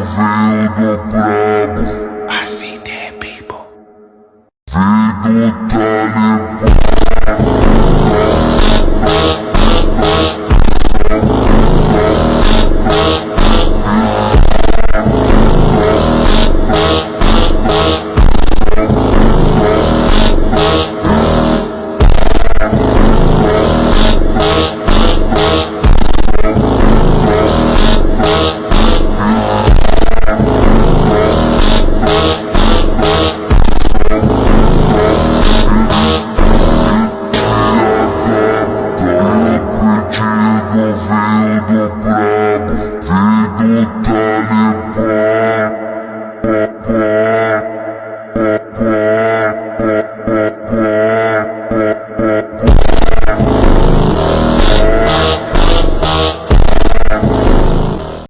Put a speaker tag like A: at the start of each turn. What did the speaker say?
A: veio do brabo.
B: I see dead people.
A: Veio do Talibã. Veio do brabo.